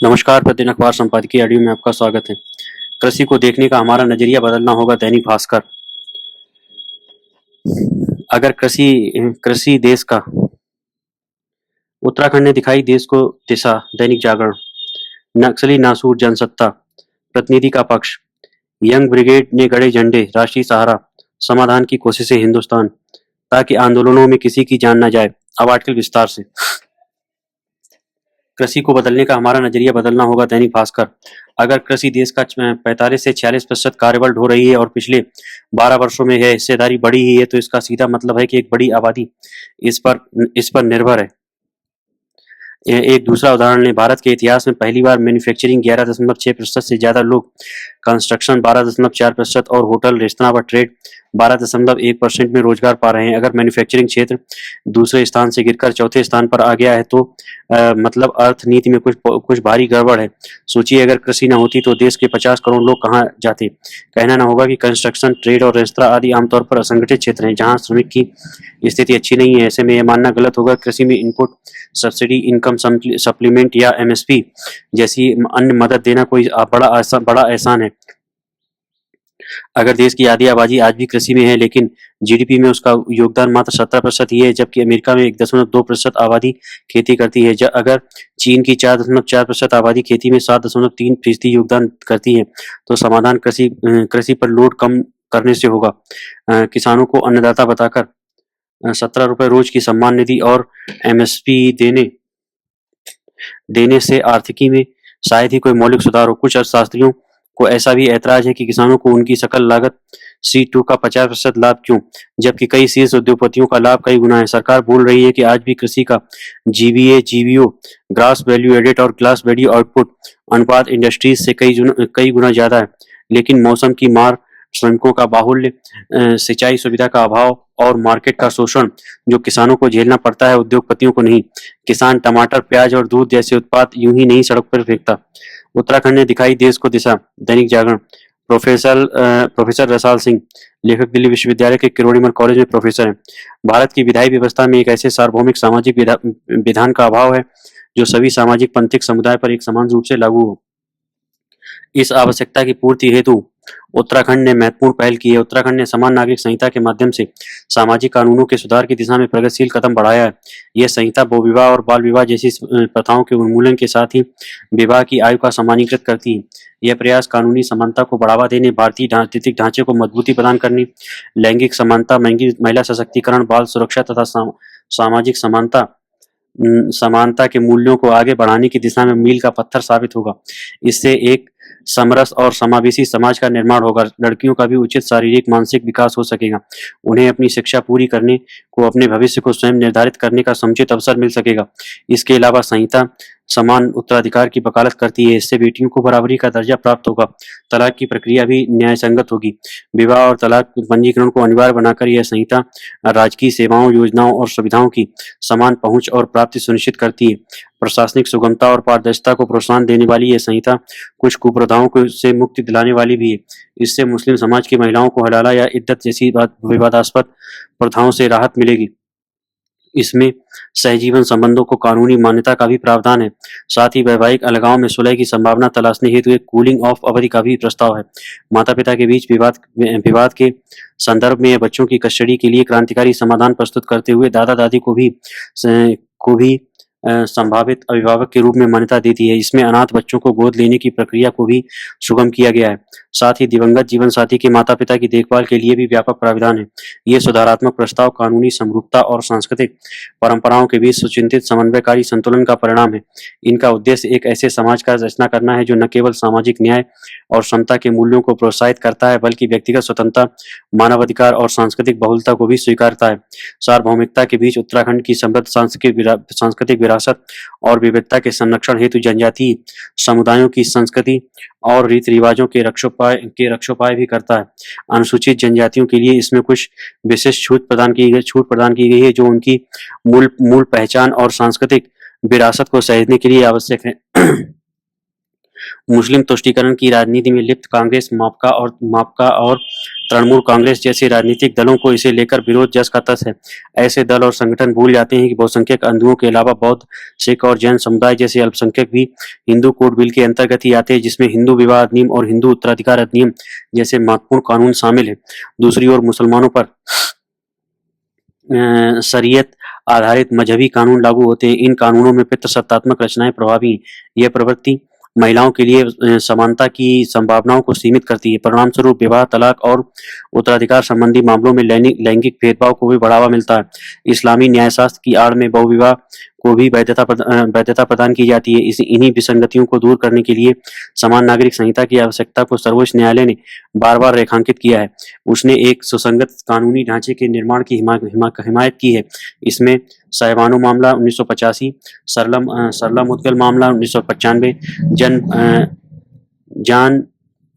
नमस्कार, प्रतिदिन अखबार संपादकीय ऑडियो में आपका स्वागत है। कृषि को देखने का हमारा नजरिया बदलना होगा। दैनिक भास्कर। अगर कृषि कृषि देश का उत्तराखंड ने दिखाई देश को दिशा। दैनिक जागरण। नक्सली नासूर जनसत्ता, प्रतिनिधि का पक्ष। यंग ब्रिगेड ने गड़े झंडे, राष्ट्रीय सहारा। समाधान की कोशिशें हिंदुस्तान, ताकि आंदोलनों में किसी की जान न जाए। अब आर्टिकल विस्तार से। कृषि को बदलने का हमारा नजरिया बदलना होगा। दैनिक भास्कर। अगर कृषि देश का 45 से 46% कार्यबल ढो रही है और पिछले 12 वर्षों में यह हिस्सेदारी बढ़ी ही है, तो इसका सीधा मतलब है कि एक बड़ी आबादी इस पर निर्भर है। एक दूसरा उदाहरण लें। भारत के इतिहास में पहली बार मैन्युफैक्चरिंग 11.6% से ज्यादा लोग, कंस्ट्रक्शन 12.4% और होटल, रेस्तरां व ट्रेड 12.1% में रोजगार पा रहे हैं। अगर मैन्युफैक्चरिंग क्षेत्र दूसरे स्थान से गिरकर चौथे स्थान पर आ गया है तो मतलब अर्थनीति में कुछ कुछ भारी गड़बड़ है। सोचिए, अगर कृषि न होती तो देश के 50 करोड़ लोग कहाँ जाते। कहना न होगा कि कंस्ट्रक्शन, ट्रेड और रेस्तरां आदि आमतौर पर असंगठित क्षेत्र हैं, जहाँ श्रमिक की स्थिति अच्छी नहीं है। ऐसे में यह मानना गलत होगा कृषि में इनपुट सब्सिडी, इनकम सप्लीमेंट या एमएसपी जैसी अन्य मदद देना कोई बड़ा एहसान है। अगर देश की आधी आबादी आज भी कृषि में है, लेकिन जीडीपी में उसका योगदान मात्र 17% ही है, जबकि अमेरिका में 1.2% आबादी खेती करती है। अगर चीन की 4.4% आबादी खेती में 7.3% योगदान करती है, तो समाधान कृषि पर लोड कम करने से होगा। किसानों को अन्नदाता बताकर 17 रुपए रोज की सम्मान निधि और एमएसपी देने देने से आर्थिकी में शायद ही कोई मौलिक सुधार हो। कुछ अर्थशास्त्रियों को ऐसा भी ऐतराज है कि किसानों को उनकी सकल लागत C2 का 50% लाभ क्यों, जबकि कई शीर्ष उद्योगपतियों का लाभ कई गुना है। सरकार बोल रही है कि आज भी कृषि का GVA, GVO, gross value added और ग्लास वैल्यू आउटपुट अनुपात इंडस्ट्रीज से कई गुना ज्यादा है, लेकिन मौसम की मार, श्रमिकों का बाहुल्य, सिंचाई सुविधा का अभाव और मार्केट का शोषण जो किसानों को झेलना पड़ता है, उद्योगपतियों को नहीं। किसान टमाटर, प्याज और दूध जैसे उत्पाद यूं ही नहीं सड़क पर फेंकता। उत्तराखंड ने दिखाई देश को दिशा। दैनिक जागरण। प्रोफेसर रसाल सिंह, लेखक, दिल्ली विश्वविद्यालय के किरोड़ीमल कॉलेज में प्रोफेसर हैं। भारत की विधायी व्यवस्था में एक ऐसे सार्वभौमिक सामाजिक विधान का अभाव है जो सभी सामाजिक पंथिक समुदाय पर एक समान रूप से लागू हो। इस आवश्यकता की पूर्ति हेतु उत्तराखंड ने महत्वपूर्ण पहल की है। उत्तराखंड ने समान नागरिक संहिता के माध्यम से सामाजिक कानूनों के सुधार की दिशा में प्रगतिशील कदम बढ़ाया है। यह संहिता बहुविवाह और बाल विवाह जैसी प्रथाओं के उन्मूलन के साथ ही विवाह की आयु का सामान्यीकृत करती है। यह प्रयास कानूनी समानता को बढ़ावा देने, भारतीय आर्थिक ढांचे को मजबूती प्रदान करने, लैंगिक समानता, महिला सशक्तिकरण, बाल सुरक्षा तथा सामाजिक समानता के मूल्यों को आगे बढ़ाने की दिशा में मील का पत्थर साबित होगा। इससे एक समरस और समावेशी समाज का निर्माण होगा। लड़कियों का भी उचित शारीरिक मानसिक विकास हो सकेगा। उन्हें अपनी शिक्षा पूरी करने को, अपने भविष्य को स्वयं निर्धारित करने का समुचित अवसर मिल सकेगा। इसके अलावा संहिता समान उत्तराधिकार की वकालत करती है। इससे बेटियों को बराबरी का दर्जा प्राप्त होगा। तलाक की प्रक्रिया भी न्यायसंगत होगी। विवाह और तलाक पंजीकरण को अनिवार्य बनाकर यह संहिता राजकीय सेवाओं, योजनाओं और सुविधाओं की समान पहुंच और प्राप्ति सुनिश्चित करती है। प्रशासनिक सुगमता और पारदर्शिता को प्रोत्साहन देने वाली यह संहिता कुछ कुप्रथाओं को से मुक्ति दिलाने वाली भी है। इससे मुस्लिम समाज की महिलाओं को हलाला या इद्दत जैसी विवादास्पद प्रथाओं से राहत मिलेगी। इसमें सहजीवन संबंधों को कानूनी मान्यता का भी प्रावधान है। साथ ही वैवाहिक अलगाव में सुलह की संभावना तलाशने हेतु एक कूलिंग ऑफ अवधि का भी प्रस्ताव है। माता पिता के बीच विवाद के संदर्भ में बच्चों की कस्टडी के लिए क्रांतिकारी समाधान प्रस्तुत करते हुए दादा दादी को भी संभावित अभिभावक के रूप में मान्यता देती है। इसमें अनाथ बच्चों को गोद लेने की प्रक्रिया को भी सुगम किया गया है। साथ ही दिवंगत जीवन साथी के माता पिता की देखभाल के लिए भी व्यापक प्रावधान है। ये सुधारात्मक प्रस्ताव कानूनी समरूपता और सांस्कृतिक परंपराओं के बीच सुचिंतित समन्वयकारी संतुलन का परिणाम है। इनका उद्देश्य एक ऐसे समाज का रचना करना है जो न केवल सामाजिक न्याय और समता के मूल्यों को प्रोत्साहित करता है, बल्कि व्यक्तिगत स्वतंत्रता, मानवाधिकार और सांस्कृतिक बहुलता को भी स्वीकारता है। सार्वभौमिकता के बीच उत्तराखंड की समृद्ध सांस्कृतिक विरासत और विविधता के संरक्षण हेतु जनजातीय समुदायों की संस्कृति और रीति रिवाजों के रक्षोपाय भी करता है। अनुसूचित जनजातियों के लिए इसमें कुछ विशेष छूट प्रदान की गई है जो उनकी मूल पहचान और सांस्कृतिक विरासत को सहेजने के लिए आवश्यक है। मुस्लिम तुष्टीकरण की राजनीति में लिप्त कांग्रेस, माकपा और तृणमूल कांग्रेस जैसे राजनीतिक दलों को इसे लेकर विरोध जस का तस है। ऐसे दल और संगठन भूल जाते हैं कि बहुसंख्यक हिंदुओं के अलावा बौद्ध, सिख और जैन समुदाय जैसे अल्पसंख्यक भी हिंदू कोड बिल के अंतर्गत ही आते हैं, जिसमें हिंदू विवाह अधिनियम और हिंदू उत्तराधिकार अधिनियम जैसे महत्वपूर्ण कानून शामिल हैं। दूसरी ओर मुसलमानों पर शरीयत आधारित मजहबी कानून लागू होते हैं। इन कानूनों में पितृसत्तात्मक रचनाएं प्रभावी हैं। यह प्रवृत्ति महिलाओं के लिए समानता की संभावनाओं को सीमित करती है। परिणामस्वरूप विवाह, तलाक और उत्तराधिकार संबंधी मामलों में लैंगिक भेदभाव को भी बढ़ावा मिलता है। इस्लामी न्यायशास्त्र की आड़ में बहुविवाह को भी वैधता प्रदान की जाती है। इन्हीं विसंगतियों को दूर करने के लिए समान नागरिक संहिता की आवश्यकता को सर्वोच्च न्यायालय ने बार-बार रेखांकित किया है। उसने एक सुसंगत कानूनी ढांचे के निर्माण की हिमायत की है। इसमें साहिबानो मामला 1985, सरला मुद्गल मामला 1995, जॉन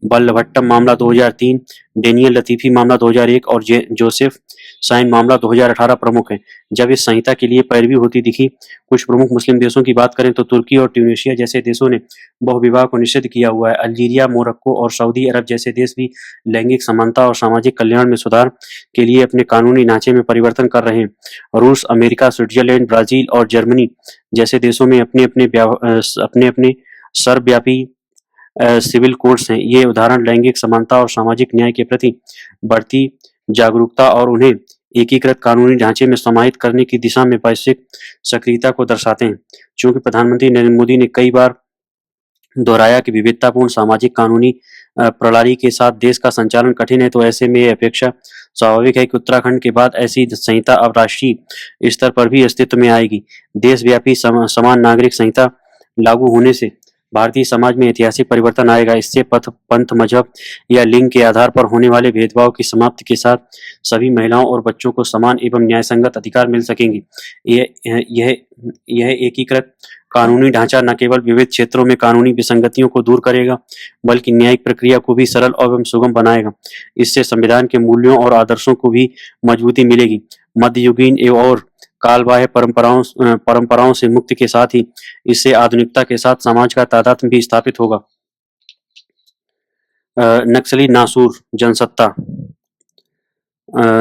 बल्लभट्टम मामला 2003, डेनियल लतीफी मामला 2001 और जोसेफ साइन मामला 2018 प्रमुख है। जब इस संहिता के लिए पैरवी होती दिखी, कुछ प्रमुख मुस्लिम देशों की बात करें तो तुर्की और ट्यूनीशिया जैसे देशों ने बहुविवाह को निषिद्ध किया हुआ है। अल्जीरिया, मोरक्को और सऊदी अरब जैसे देश भी लैंगिक समानता और सामाजिक कल्याण में सुधार के लिए अपने कानूनी ढांचे में परिवर्तन कर रहे हैं। रूस, अमेरिका, स्विट्जरलैंड, ब्राजील और जर्मनी जैसे देशों में अपने सर्वव्यापी सिविल कोड्स हैं। ये उदाहरण लैंगिक समानता और सामाजिक न्याय के प्रति बढ़ती जागरूकता और उन्हें एकीकृत कानूनी ढांचे में समाहित करने की दिशा में वैश्विक सक्रियता को दर्शाते हैं। चूंकि प्रधानमंत्री नरेंद्र मोदी ने कई बार दोहराया कि विविधतापूर्ण सामाजिक कानूनी प्रणाली के साथ देश का संचालन कठिन है, तो ऐसे में यह अपेक्षा स्वाभाविक है कि उत्तराखंड के बाद ऐसी संहिता अब राष्ट्रीय स्तर पर भी अस्तित्व में आएगी। देशव्यापी समान नागरिक संहिता लागू होने से भारतीय समाज में ऐतिहासिक परिवर्तन आएगा। इससे पंथ, मजहब या लिंग के आधार पर होने वाले भेदभाव की समाप्ति के साथ सभी महिलाओं और बच्चों को समान एवं न्यायसंगत अधिकार मिल सकेंगे। यह एकीकृत कानूनी ढांचा न केवल विविध क्षेत्रों में कानूनी विसंगतियों को दूर करेगा, बल्कि न्यायिक प्रक्रिया को भी सरल एवं सुगम बनाएगा। इससे संविधान के मूल्यों और आदर्शों को भी मजबूती मिलेगी। मध्ययुगीन और कालबाह्य परंपराओं से मुक्ति के साथ ही इससे आधुनिकता के साथ समाज का तादात्म्य भी स्थापित होगा। नक्सली नासूर जनसत्ता।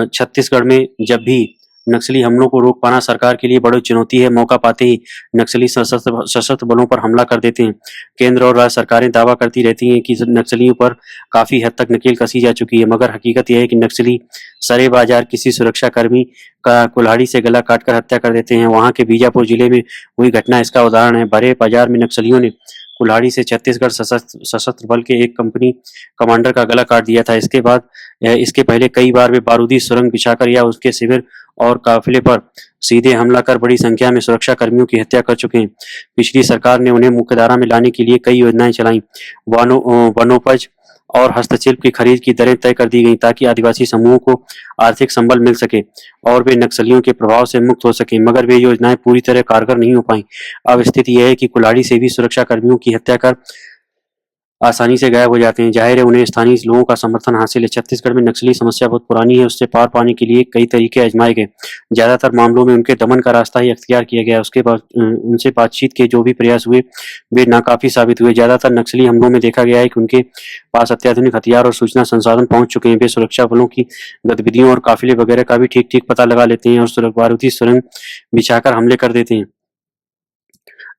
छत्तीसगढ़ में जब भी नक्सली हमलों को रोक पाना सरकार के लिए बड़ी चुनौती है। मौका पाते ही नक्सली सशस्त्र बलों पर हमला कर देते हैं। केंद्र और राज्य सरकारें दावा करती रहती हैं कि नक्सलियों पर काफी हद तक नकेल कसी जा चुकी है, मगर हकीकत यह है कि नक्सली सरे बाजार किसी सुरक्षाकर्मी का कुल्हाड़ी से गला काटकर हत्या कर देते हैं। वहां के बीजापुर जिले में हुई घटना इसका उदाहरण है। भरे बाजार में नक्सलियों ने कुल्हाड़ी से छत्तीसगढ़ सशस्त्र बल के एक कंपनी कमांडर का गला काट दिया था। इसके पहले कई बार वे बारूदी सुरंग बिछाकर या उसके शिविर और काफिले पर सीधे हमला कर बड़ी संख्या में सुरक्षा कर्मियों की हत्या कर चुके हैं। पिछली सरकार ने उन्हें मुख्यधारा में लाने के लिए कई योजनाएं चलाई। वनोपज और हस्तशिल्प की खरीद की दरें तय कर दी गई ताकि आदिवासी समूहों को आर्थिक संबल मिल सके और वे नक्सलियों के प्रभाव से मुक्त हो सके, मगर वे योजनाएं पूरी तरह कारगर नहीं हो पाई। अब स्थिति यह है कि कुल्हाड़ी से भी सुरक्षा कर्मियों की हत्या कर आसानी से गायब हो जाते हैं। जाहिर है उन्हें स्थानीय लोगों का समर्थन हासिल है। छत्तीसगढ़ में नक्सली समस्या बहुत पुरानी है, उससे पार पाने के लिए कई तरीके आजमाए गए। ज्यादातर मामलों में उनके दमन का रास्ता ही अख्तियार किया गया। उसके बाद उनसे बातचीत के जो भी प्रयास हुए वे नाकाफी साबित हुए। ज्यादातर नक्सली हमलों में देखा गया है कि उनके पास अत्याधुनिक हथियार और सूचना संसाधन पहुंच चुके हैं। वे सुरक्षा बलों की गतिविधियों और काफिले वगैरह का भी ठीक पता लगा लेते हैं और बारूदी सुरंग बिछाकर हमले कर देते हैं।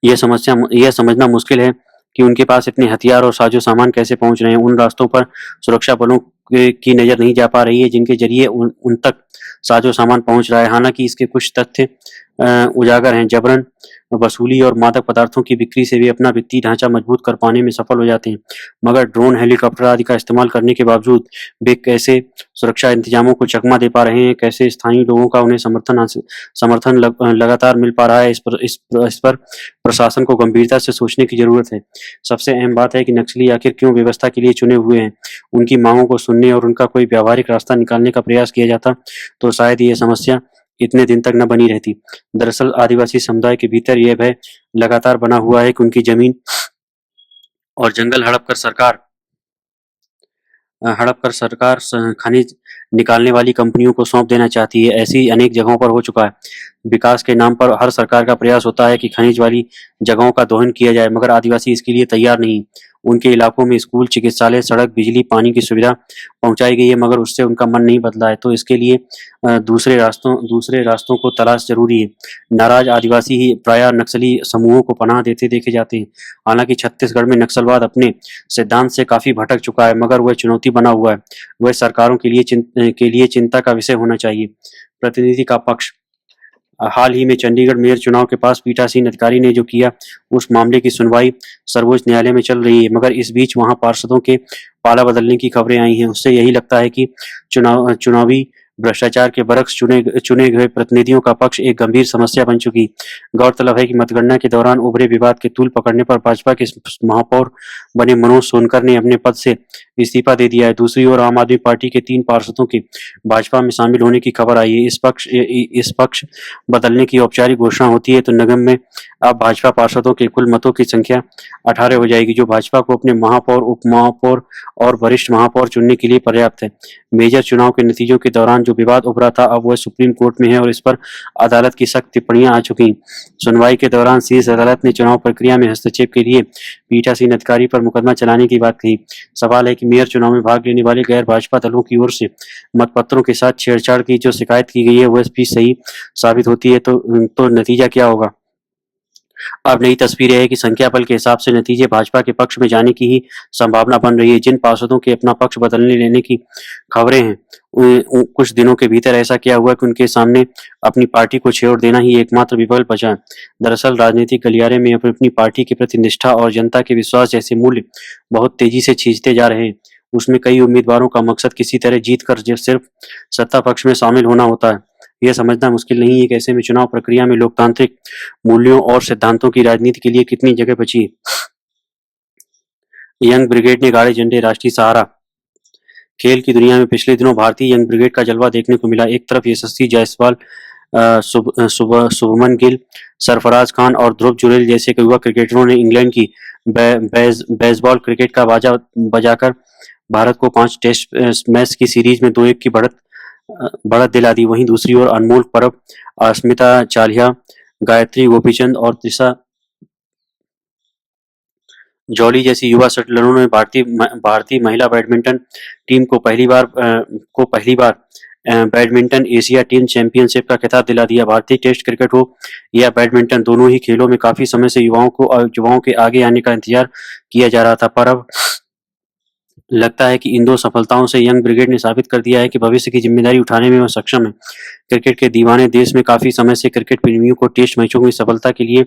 यह समझना मुश्किल है कि उनके पास इतने हथियार और साजो सामान कैसे पहुंच रहे हैं। उन रास्तों पर सुरक्षा बलों की नजर नहीं जा पा रही है जिनके जरिए उन तक साजो सामान पहुंच रहा है। हालांकि इसके कुछ तथ्य उजागर हैं। जबरन वसूली और मादक पदार्थों की बिक्री से वे अपना वित्तीय ढांचा मजबूत कर पाने में सफल हो जाते हैं, मगर ड्रोन, हेलीकॉप्टर आदि का इस्तेमाल करने के बावजूद वे कैसे सुरक्षा इंतजामों को चकमा दे पा रहे हैं, कैसे स्थानीय लोगों का उन्हें समर्थन लगातार मिल पा रहा है, इस पर प्रशासन को गंभीरता से सोचने की जरूरत है। सबसे अहम बात है कि नक्सली आखिर क्यों व्यवस्था के लिए चुने हुए हैं। उनकी मांगों को सुनने और उनका कोई व्यावहारिक रास्ता निकालने का प्रयास किया जाता तो शायद ये समस्या इतने दिन तक न बनी रहती। दरअसल आदिवासी समुदाय के भीतर यह भय लगातार बना हुआ है कि उनकी जमीन और जंगल हड़प कर सरकार खनिज निकालने वाली कंपनियों को सौंप देना चाहती है। ऐसी अनेक जगहों पर हो चुका है। विकास के नाम पर हर सरकार का प्रयास होता है कि खनिज वाली जगहों का दोहन किया जाए, मगर आदिवासी इसके लिए तैयार नहीं। उनके इलाकों में स्कूल, चिकित्सालय, सड़क, बिजली, पानी की सुविधा पहुंचाई गई है, मगर उससे उनका मन नहीं बदला है। तो इसके लिए दूसरे रास्तों को तलाश जरूरी है। नाराज आदिवासी ही प्रायः नक्सली समूहों को पनाह देते देखे जाते हैं। हालांकि छत्तीसगढ़ में नक्सलवाद अपने सिद्धांत से काफी भटक चुका है, मगर वह चुनौती बना हुआ है। वह सरकारों के लिए चिंता का विषय होना चाहिए। प्रतिनिधि का पक्ष। हाल ही में चंडीगढ़ मेयर चुनाव के पास पीठासीन अधिकारी ने जो किया, उस मामले की सुनवाई सर्वोच्च न्यायालय में चल रही है, मगर इस बीच वहां पार्षदों के पाला बदलने की खबरें आई हैं। उससे यही लगता है कि चुनावी भ्रष्टाचार के बरक्स चुने गए प्रतिनिधियों का पक्ष एक गंभीर समस्या बन चुकी। गौरतलब है कि मतगणना के दौरान उभरे विवाद के तूल पकड़ने पर भाजपा के महापौर बने मनोज सोनकर ने अपने पद से इस्तीफा दे दिया है। दूसरी ओर आम आदमी पार्टी के 3 पार्षदों के भाजपा में शामिल होने की खबर आई है। इस पक्ष बदलने की औपचारिक घोषणा होती है तो निगम में अब भाजपा पार्षदों के कुल मतों की संख्या 18 हो जाएगी, जो भाजपा को अपने महापौर, उप महापौर और वरिष्ठ महापौर चुनने के लिए पर्याप्त है। मेजर चुनाव के नतीजों के दौरान जो विवाद उभरा था, अब वह सुप्रीम कोर्ट में है और इस पर अदालत की सख्त टिप्पणियां आ चुकी। सुनवाई के दौरान शीर्ष अदालत ने चुनाव प्रक्रिया में हस्तक्षेप के लिए पीठासीन अधिकारी पर मुकदमा चलाने की बात कही। सवाल है कि मेयर चुनाव में भाग लेने वाले गैर भाजपा दलों की ओर से मतपत्रों के साथ छेड़छाड़ की जो शिकायत की गई है, वह भी सही साबित होती है तो नतीजा क्या होगा? अब नई तस्वीर यह है कि संख्या बल के हिसाब से नतीजे भाजपा के पक्ष में जाने की ही संभावना बन रही है। जिन पार्षदों के अपना पक्ष बदलने लेने की खबरें हैं, कुछ दिनों के भीतर ऐसा क्या हुआ कि उनके सामने अपनी पार्टी को छोड़ देना ही एकमात्र विकल्प बचा है। दरअसल राजनीतिक गलियारे में अपनी पार्टी के प्रति निष्ठा और जनता के विश्वास जैसे मूल्य बहुत तेजी से छींचते जा रहे हैं। उसमें कई उम्मीदवारों का मकसद किसी तरह जीत कर सिर्फ सत्ता पक्ष में शामिल होना होता है। यह समझना मुश्किल नहीं है कि ऐसे में चुनाव प्रक्रिया में लोकतांत्रिक मूल्यों और सिद्धांतों की राजनीति के लिए कितनी जगह बची है। यंग ब्रिगेड ने गाड़े झंडे, राष्ट्रीय सहारा। खेल की दुनिया में पिछले दिनों भारतीय यंग ब्रिगेड का जलवा देखने को मिला। एक तरफ यशस्वी जायसवाल, शुभमन गिल, सरफराज खान और ध्रुव जुरेल जैसे युवा क्रिकेटरों ने इंग्लैंड की बेसबॉल क्रिकेट का बाजा बजाकर भारत को 5 टेस्ट मैच की सीरीज में 2-1 की बढ़त दिला दी। वहीं दूसरी ओर अनमोल परब, अस्मिता चालिहा, गायत्री गोपीचंद और त्रिशा जॉली जैसी युवा शटलरों ने भारतीय महिला बैडमिंटन टीम को पहली बार बैडमिंटन एशिया टीम चैंपियनशिप का खिताब दिला दिया। भारतीय टेस्ट क्रिकेट हो या बैडमिंटन, दोनों ही खेलों में काफी समय से युवाओं के आगे आने का इंतजार किया जा रहा था, पर अब लगता है कि इन 2 सफलताओं से यंग ब्रिगेड ने साबित कर दिया है कि भविष्य की जिम्मेदारी उठाने में वह सक्षम है। क्रिकेट के दीवाने देश में काफी समय से क्रिकेट प्रेमियों को टेस्ट मैचों में सफलता के लिए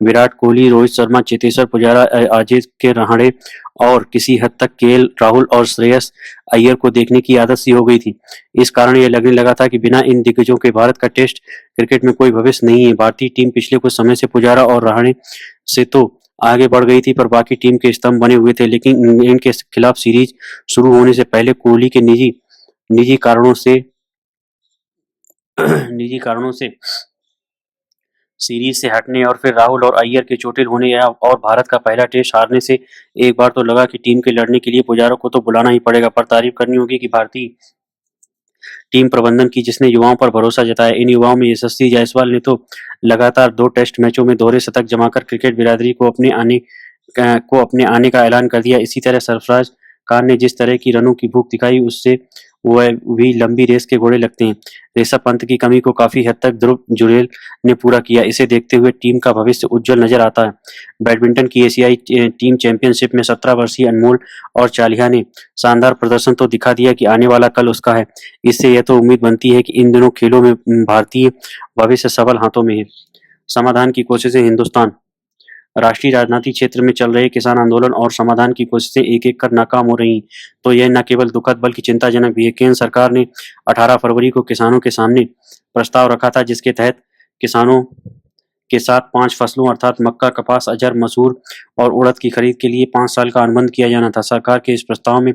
विराट कोहली, रोहित शर्मा, चेतेश्वर पुजारा, अजिंक्य रहाणे और किसी हद तक केएल राहुल और श्रेयस अय्यर को देखने की आदत सी हो गई थी। इस कारण यह लगने लगा था कि बिना इन दिग्गजों के भारत का टेस्ट क्रिकेट में कोई भविष्य नहीं है। भारतीय टीम पिछले कुछ समय से पुजारा और रहाणे से तो आगे बढ़ गई थी, पर बाकी टीम के स्तंभ बने हुए थे। लेकिन इंग्लैंड के खिलाफ सीरीज शुरू होने से पहले कोहली के निजी कारणों से सीरीज से हटने और फिर राहुल और अय्यर के चोटिल होने और भारत का पहला टेस्ट हारने से एक बार तो लगा कि टीम के लड़ने के लिए पुजारा को तो बुलाना ही पड़ेगा। पर तारीफ करनी होगी कि भारतीय टीम प्रबंधन की, जिसने युवाओं पर भरोसा जताया। इन युवाओं में यशस्वी जायसवाल ने तो लगातार 2 टेस्ट मैचों में दोहरे शतक जमाकर क्रिकेट बिरादरी को अपने आने का ऐलान कर दिया। इसी तरह सरफराज खान ने जिस तरह की रनों की भूख दिखाई, उससे वह भी लंबी रेस के घोड़े लगते हैं। ऋषभ पंत की कमी को काफी हद तक ध्रुव जुरेल ने पूरा किया। इसे देखते हुए टीम का भविष्य उज्जवल नजर आता है। बैडमिंटन की एशियाई टीम चैंपियनशिप में 17 वर्षीय अनमोल और चालिहा ने शानदार प्रदर्शन तो दिखा दिया कि आने वाला कल उसका है। इससे यह तो उम्मीद बनती है कि इन दिनों खेलों में भारतीय भविष्य सबल हाथों में है। समाधान की कोशिशें। हिंदुस्तान। राष्ट्रीय राजनीतिक क्षेत्र में चल रहे किसान आंदोलन और समाधान की कोशिशें एक-एक कर नाकाम हो रही, तो यह न केवल दुखद बल्कि चिंताजनक भी है। केंद्र सरकार ने 18 फरवरी को किसानों के सामने प्रस्ताव रखा था, जिसके तहत किसानों के साथ 5 फसलों अर्थात मक्का, कपास, अजर, मसूर और उड़द की खरीद के लिए 5 साल का अनुबंध किया जाना था। सरकार के इस प्रस्ताव में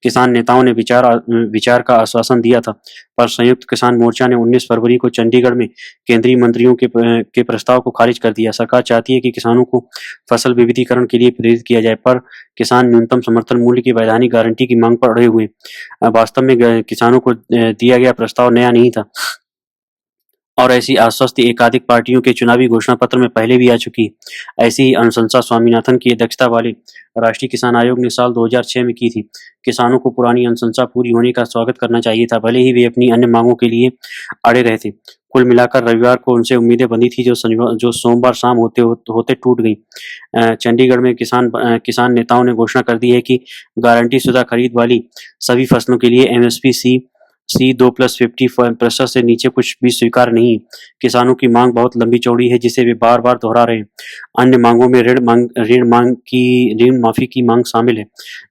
किसान नेताओं ने विचार का आश्वासन दिया था, पर संयुक्त किसान मोर्चा ने 19 फरवरी को चंडीगढ़ में केंद्रीय मंत्रियों के प्रस्ताव को खारिज कर दिया। सरकार चाहती है कि किसानों को फसल विविधीकरण के लिए प्रेरित किया जाए, पर किसान न्यूनतम समर्थन मूल्य की वैधानिक गारंटी की मांग पर अड़े हुए। वास्तव में किसानों को दिया गया प्रस्ताव नया नहीं था। और ऐसी आश्वस्ति एकाधिक पार्टियों के चुनावी घोषणा पत्र में पहले भी आ चुकी है। ऐसी ही अनुशंसा स्वामीनाथन की अध्यक्षता वाले राष्ट्रीय किसान आयोग ने साल 2006 में की थी। किसानों को पुरानी अनुशंसा पूरी होने का स्वागत करना चाहिए था, भले ही वे अपनी अन्य मांगों के लिए अड़े रहे थे। कुल मिलाकर रविवार को उनसे उम्मीदें बंधी थी, जो सोमवार शाम होते टूट गई। चंडीगढ़ में किसान नेताओं ने घोषणा कर दी है कि गारंटी शुदा खरीद वाली सभी फसलों के लिए एमएसपी सी 2+50% से नीचे कुछ भी स्वीकार नहीं। किसानों की मांग बहुत लंबी चौड़ी है, जिसे वे बार बार दोहरा रहे हैं। अन्य मांगों में ऋण माफी की मांग शामिल है,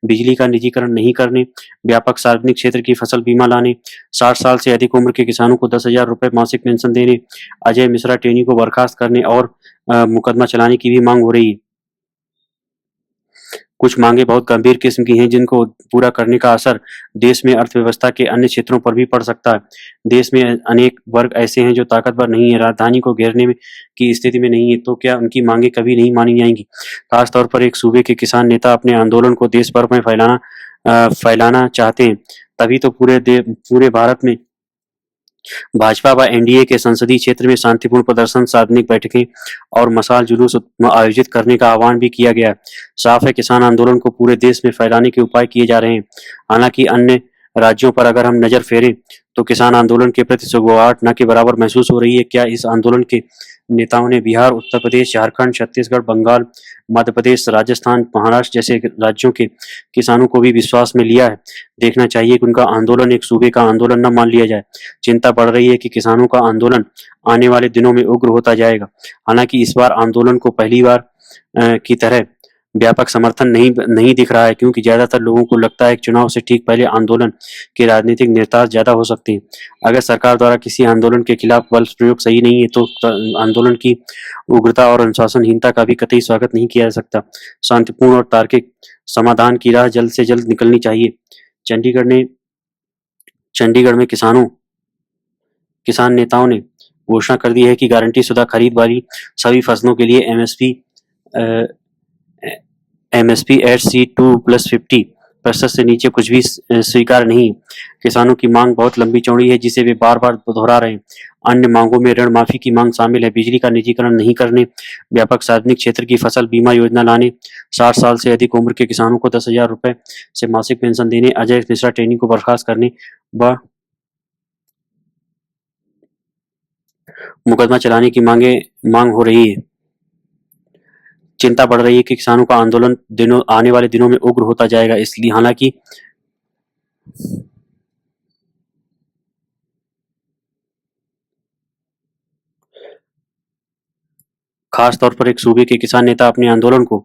बिजली का निजीकरण नहीं करने, व्यापक सार्वजनिक क्षेत्र की फसल बीमा लाने, 60 साल से अधिक उम्र के किसानों को 10,000 रुपए मासिक पेंशन देने, अजय मिश्रा टेनी को बर्खास्त करने और मुकदमा चलाने की भी मांग हो रही है। कुछ मांगे बहुत गंभीर किस्म की हैं, जिनको पूरा करने का असर देश में अर्थव्यवस्था के अन्य क्षेत्रों पर भी पड़ सकता है। देश में अनेक वर्ग ऐसे हैं जो ताकतवर नहीं है, राजधानी को घेरने में की स्थिति में नहीं है, तो क्या उनकी मांगे कभी नहीं मानी जाएंगी? खासतौर पर एक सूबे के किसान नेता अपने आंदोलन को देश भर में फैलाना चाहते हैं, तभी तो पूरे भारत में भाजपा व एनडीए के संसदीय क्षेत्र में शांतिपूर्ण प्रदर्शन, सार्वजनिक बैठकें और मशाल जुलूस आयोजित करने का आह्वान भी किया गया है। साफ है, किसान आंदोलन को पूरे देश में फैलाने के उपाय किए जा रहे हैं। हालांकि अन्य राज्यों पर अगर हम नजर फेरें तो किसान आंदोलन के प्रति सुगबुगाहट न के बराबर महसूस हो रही है। क्या इस आंदोलन के नेताओं ने बिहार, उत्तर प्रदेश, झारखंड, छत्तीसगढ़, बंगाल, मध्य प्रदेश, राजस्थान, महाराष्ट्र जैसे राज्यों के किसानों को भी विश्वास में लिया है? देखना चाहिए कि उनका आंदोलन एक सूबे का आंदोलन न मान लिया जाए। चिंता बढ़ रही है कि किसानों का आंदोलन आने वाले दिनों में उग्र होता जाएगा। हालांकि इस बार आंदोलन को पहली बार की तरह व्यापक समर्थन नहीं दिख रहा है, क्योंकि ज्यादातर लोगों को लगता है कि चुनाव से ठीक पहले आंदोलन के राजनीतिक निहितार्थ ज्यादा हो सकते हैं। अगर सरकार द्वारा किसी आंदोलन के खिलाफ बल प्रयोग सही नहीं है, तो आंदोलन की उग्रता और अनुशासनहीनता का भी कतई स्वागत नहीं किया जा सकता। शांतिपूर्ण और तार्किक समाधान की राह जल्द से जल्द निकलनी चाहिए। चंडीगढ़ में किसान नेताओं ने घोषणा कर दी है कि गारंटी शुदा खरीद वाली सभी फसलों के लिए एमएसपी एट सी 2+50% से नीचे कुछ भी स्वीकार नहीं। किसानों की मांग बहुत लंबी चौड़ी है, जिसे वे बार बार दोहरा रहे हैं। अन्य मांगों में ऋण माफी की मांग शामिल है, बिजली का निजीकरण नहीं करने, व्यापक सार्वजनिक क्षेत्र की फसल बीमा योजना लाने, 60 साल से अधिक उम्र के किसानों को 10,000 रुपए से मासिक पेंशन देने, अजय मिश्रा टेनी को बर्खास्त करने व मुकदमा चलाने की मांग हो रही है। चिंता बढ़ रही है कि किसानों का आंदोलन आने वाले दिनों में उग्र होता जाएगा। इसलिए हालांकि खास तौर पर एक सूबे के किसान नेता अपने आंदोलन को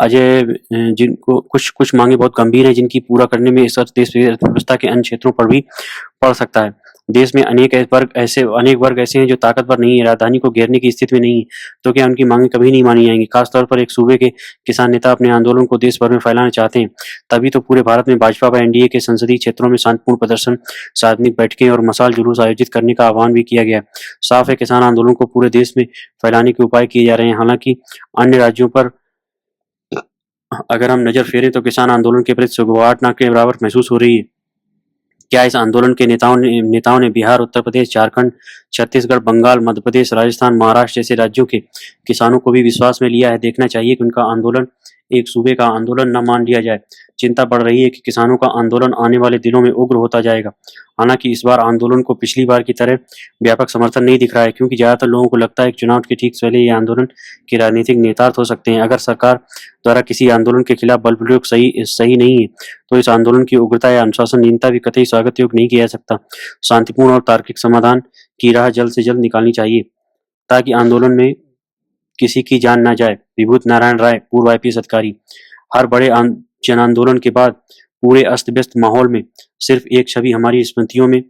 जिनको कुछ मांगे बहुत गंभीर हैं, जिनकी पूरा करने में इस देश व्यवस्था के अन्य क्षेत्रों पर भी पड़ सकता है। देश में अनेक वर्ग ऐसे हैं जो ताकतवर नहीं है, राजधानी को घेरने की स्थिति में नहीं है, तो क्या उनकी मांगे कभी नहीं मानी जाएंगी? खासतौर पर एक सूबे के किसान नेता अपने आंदोलन को देश भर में फैलाना चाहते हैं, तभी तो पूरे भारत में भाजपा व एनडीए के संसदीय क्षेत्रों में शांतिपूर्ण प्रदर्शन, सार्वजनिक बैठकें और मशाल जुलूस आयोजित करने का आह्वान भी किया गया। साफ है, किसान आंदोलन को पूरे देश में फैलाने के उपाय किए जा रहे हैं। हालांकि अन्य राज्यों पर अगर हम नजर फेरें तो किसान आंदोलन के प्रति सुगबुगाहट न के बराबर महसूस हो रही है। क्या इस आंदोलन के नेताओं ने बिहार, उत्तर प्रदेश, झारखंड, छत्तीसगढ़, बंगाल, मध्य प्रदेश, राजस्थान, महाराष्ट्र जैसे राज्यों के किसानों को भी विश्वास में लिया है? देखना चाहिए कि उनका आंदोलन एक सूबे का आंदोलन न मान लिया जाए। चिंता बढ़ रही है कि किसानों का आंदोलन आने वाले दिनों में उग्र होता जाएगा। हालांकि इस बार आंदोलन को पिछली बार की तरह व्यापक समर्थन नहीं दिख रहा है, क्योंकि ज्यादातर लोगों को लगता है कि चुनाव के ठीक पहले ये आंदोलन के राजनीतिक निहितार्थ हो सकते हैं। अगर सरकार द्वारा किसी आंदोलन के खिलाफ बल प्रयोग सही नहीं है, तो इस आंदोलन की उग्रता या अनुशासनहीनता भी कतई स्वागत योग्य नहीं किया जा सकता। शांतिपूर्ण और तार्किक समाधान की राह जल्द से जल्द निकालनी चाहिए, ताकि आंदोलन में किसी की जान न जाए। विभूत नारायण राय, पूर्व आईपीएस अधिकारी। हर बड़े जन आंदोलन के बाद पूरे अस्त व्यस्त माहौल में सिर्फ एक छवि हमारी स्मृतियों में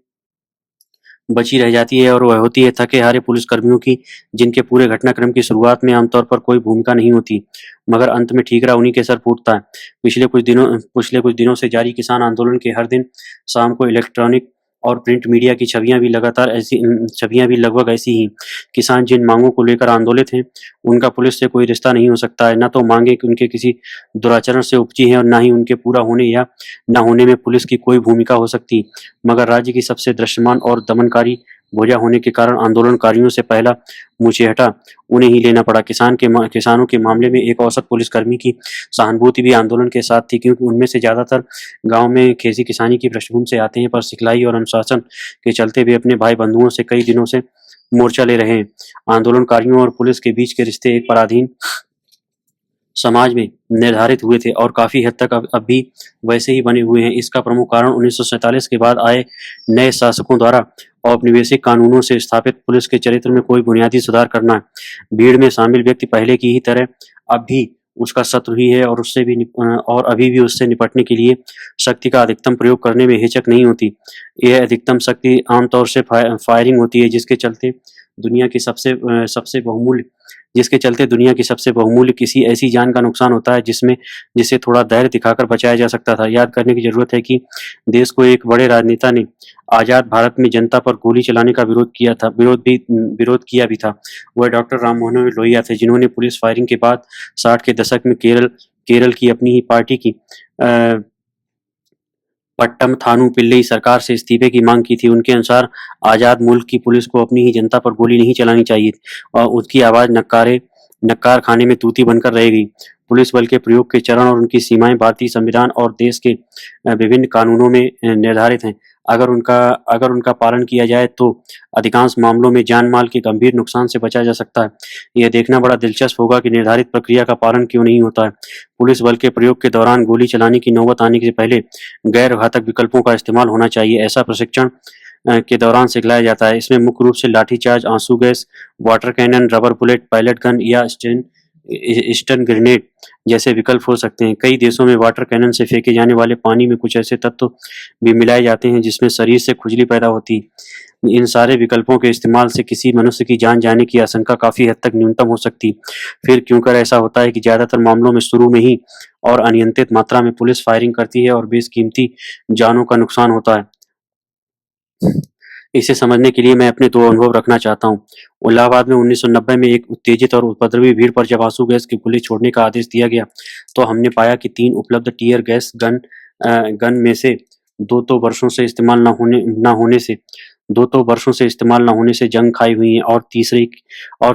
बची रह जाती है, और वह होती है थके हारे पुलिसकर्मियों की, जिनके पूरे घटनाक्रम की शुरुआत में आमतौर पर कोई भूमिका नहीं होती, मगर अंत में ठीकरा उन्हीं के सर फूटता है। पिछले कुछ दिनों से जारी किसान आंदोलन के हर दिन शाम को इलेक्ट्रॉनिक और प्रिंट मीडिया की छवियां भी लगभग ऐसी ही। किसान जिन मांगों को लेकर आंदोलित हैं, उनका पुलिस से कोई रिश्ता नहीं हो सकता है। न तो मांगे उनके किसी दुराचरण से उपजी हैं, और न ही उनके पूरा होने या न होने में पुलिस की कोई भूमिका हो सकती, मगर राज्य की सबसे दृश्यमान और दमनकारी बोझा होने के कारण आंदोलनकारियों से पहला मुचेहटा उन्हें ही लेना पड़ा। किसानों के मामले में एक औसत पुलिसकर्मी की सहानुभूति भी आंदोलन के साथ थी, क्योंकि उनमें से ज्यादातर गांव में खेती किसानी की पृष्ठभूमि से आते हैं, पर सिखलाई और अनुशासन के चलते वे अपने भाई बंधुओं से कई दिनों से मोर्चा ले रहे हैं। आंदोलनकारियों और पुलिस के बीच के रिश्ते एक पराधीन समाज में निर्धारित हुए थे और काफी हद तक अब भी वैसे ही बने हुए हैं। इसका प्रमुख कारण 1947 के बाद आए नए शासकों द्वारा औपनिवेशिक कानूनों से स्थापित पुलिस के चरित्र में कोई बुनियादी सुधार करना है। भीड़ में शामिल व्यक्ति पहले की ही तरह अब भी उसका शत्रु ही है और और अभी भी उससे निपटने के लिए शक्ति का अधिकतम प्रयोग करने में हिचक नहीं होती। यह अधिकतम शक्ति आमतौर से फायरिंग होती है, जिसके चलते दुनिया की सबसे बहुमूल्य किसी ऐसी जान का नुकसान होता है जिसे थोड़ा धैर्य दिखाकर बचाया जा सकता था। याद करने की जरूरत है कि देश को एक बड़े राजनेता ने आजाद भारत में जनता पर गोली चलाने का विरोध किया भी था। वह डॉक्टर राम मनोहर लोहिया थे, जिन्होंने पुलिस फायरिंग के बाद 60 के दशक में केरल की अपनी ही पार्टी की पट्टम थानू पिल्लई सरकार से इस्तीफे की मांग की थी। उनके अनुसार आजाद मुल्क की पुलिस को अपनी ही जनता पर गोली नहीं चलानी चाहिए और उसकी आवाज नक्कार खाने में तूती बनकर रहेगी। पुलिस बल के प्रयोग के चरण और उनकी सीमाएं भारतीय संविधान और देश के विभिन्न कानूनों में निर्धारित हैं। अगर उनका पालन किया जाए तो अधिकांश मामलों में जान माल के गंभीर नुकसान से बचा जा सकता है। यह देखना बड़ा दिलचस्प होगा कि निर्धारित प्रक्रिया का पालन क्यों नहीं होता है। पुलिस बल के प्रयोग के दौरान गोली चलाने की नौबत आने से पहले गैर घातक विकल्पों का इस्तेमाल होना चाहिए। ऐसा प्रशिक्षण के दौरान सिखलाया जाता है। इसमें मुख्य रूप से लाठीचार्ज, आंसू gas, water cannon, rubber bullet, pellet gun या स्टन ग्रेनेड जैसे विकल्प हो सकते हैं। कई देशों में वाटर कैनन से फेंके जाने वाले पानी में कुछ ऐसे तत्व भी मिलाए जाते हैं जिसमें शरीर से खुजली पैदा होती है। इन सारे विकल्पों के इस्तेमाल से किसी मनुष्य की जान जाने की आशंका काफी हद तक न्यूनतम हो सकती। फिर क्योंकर ऐसा होता है कि ज्यादातर मामलों में शुरू में ही और अनियंत्रित मात्रा में पुलिस फायरिंग करती है और बेशकीमती जानों का नुकसान होता है। इसे समझने के लिए मैं अपने दो अनुभव रखना चाहता हूँ। इलाहाबाद में 1990 में एक उत्तेजित और उपद्रवी भीड़ पर जब आंसू गैस की गोली छोड़ने का आदेश दिया गया, तो हमने पाया कि 3 उपलब्ध टीयर गैस गन में से दो तो वर्षों से इस्तेमाल न होने से जंग खाई हुई हैं और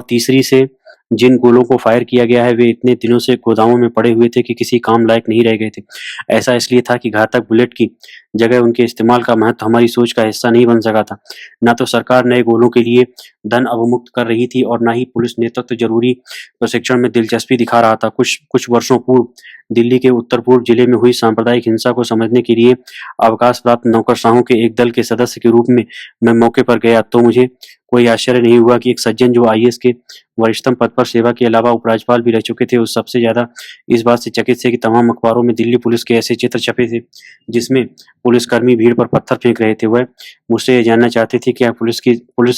तीसरी से जिन गोलों को फायर किया गया है वे इतने दिनों से गोदामों में पड़े हुए थे कि किसी काम लायक नहीं रह गए थे। ऐसा इसलिए था कि घातक बुलेट की जगह उनके इस्तेमाल का महत्व हमारी सोच का हिस्सा नहीं बन सका था। न तो सरकार नए गोलों के लिए धन अवमुक्त कर रही थी और न ही पुलिस नेतृत्व जरूरी प्रशिक्षण में दिलचस्पी दिखा रहा था। कुछ वर्षों पूर्व दिल्ली के उत्तर पूर्व जिले में हुई सांप्रदायिक हिंसा को समझने के लिए अवकाश प्राप्त नौकरशाहों के एक दल के सदस्य के रूप में मैं मौके पर गया, तो मुझे कोई आश्चर्य नहीं हुआ कि एक सज्जन जो आईएएस के वरिष्ठतम पद पर सेवा के अलावा उपराज्यपाल भी रह चुके थे, उस सबसे ज्यादा इस बात से चकित थे कि तमाम अखबारों में दिल्ली पुलिस के ऐसे चित्र छपे थे जिसमें पुलिसकर्मी भीड़ पर पत्थर फेंक रहे थे। वह मुझसे यह जानना चाहते थे कि क्या पुलिस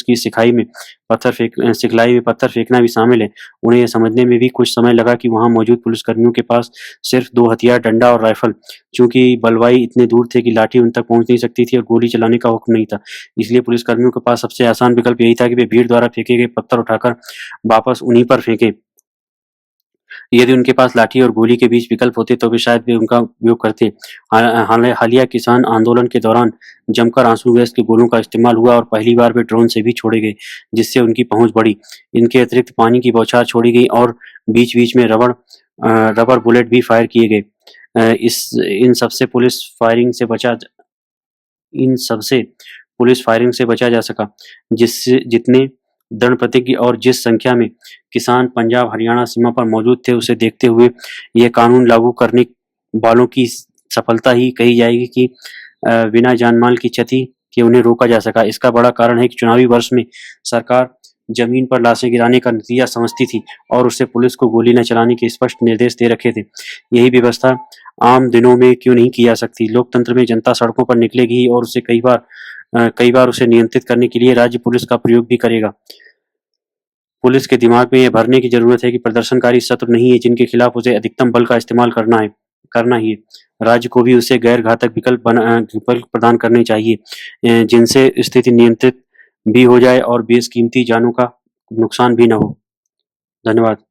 की सिखलाई में पत्थर फेंकना भी शामिल है। उन्हें यह समझने में भी कुछ समय लगा कि वहां मौजूद पुलिसकर्मियों के पास सिर्फ 2 हथियार, डंडा और राइफल, चूंकि बलवाई इतने दूर थे कि लाठी उन तक पहुंच नहीं सकती थी और गोली चलाने का हुक्म नहीं था, इसलिए पुलिसकर्मियों के पास सबसे आसान विकल्प यही था कि वे भीड़ द्वारा फेंके गए पत्थर उठाकर वापस उन्हीं पर फेंके। यदि उनके पास लाठी और गोली के बीच विकल्प होते तो वे शायद वे उनका उपयोग करते। हालिया किसान आंदोलन के दौरान जमकर आंसू गैस के गोलों का इस्तेमाल हुआ और पहली बार वे ड्रोन से भी छोड़े गए, जिससे उनकी पहुंच बढ़ी। इनके अतिरिक्त पानी की बौछार छोड़ी गई और बीच-बीच में रबर बुलेट भी फायर किए गए। इन सबसे पुलिस फायरिंग से बचा जा सका। जितने दृढ़ प्रतिज्ञ और जिस संख्या में किसान पंजाब हरियाणा सीमा पर मौजूद थे, उसे देखते हुए यह कानून लागू करने वालों की सफलता ही कही जाएगी कि बिना जानमाल की क्षति के उन्हें रोका जा सका। इसका बड़ा कारण है कि चुनावी वर्ष में सरकार जमीन पर लाशें गिराने का नतीजा समझती थी और उसे पुलिस को गोली न चलाने के स्पष्ट निर्देश दे रखे थे। यही व्यवस्था आम दिनों में क्यों नहीं की जा सकती? लोकतंत्र में जनता सड़कों पर निकलेगी और उसे कई बार उसे नियंत्रित करने के लिए राज्य पुलिस का प्रयोग भी करेगा। पुलिस के दिमाग में यह भरने की जरूरत है कि प्रदर्शनकारी शत्रु नहीं है जिनके खिलाफ उसे अधिकतम बल का इस्तेमाल करना ही है। राज्य को भी उसे गैर घातक विकल्प प्रदान करने चाहिए जिनसे स्थिति नियंत्रित भी हो जाए और बेशकीमती जानों का नुकसान भी न हो। धन्यवाद।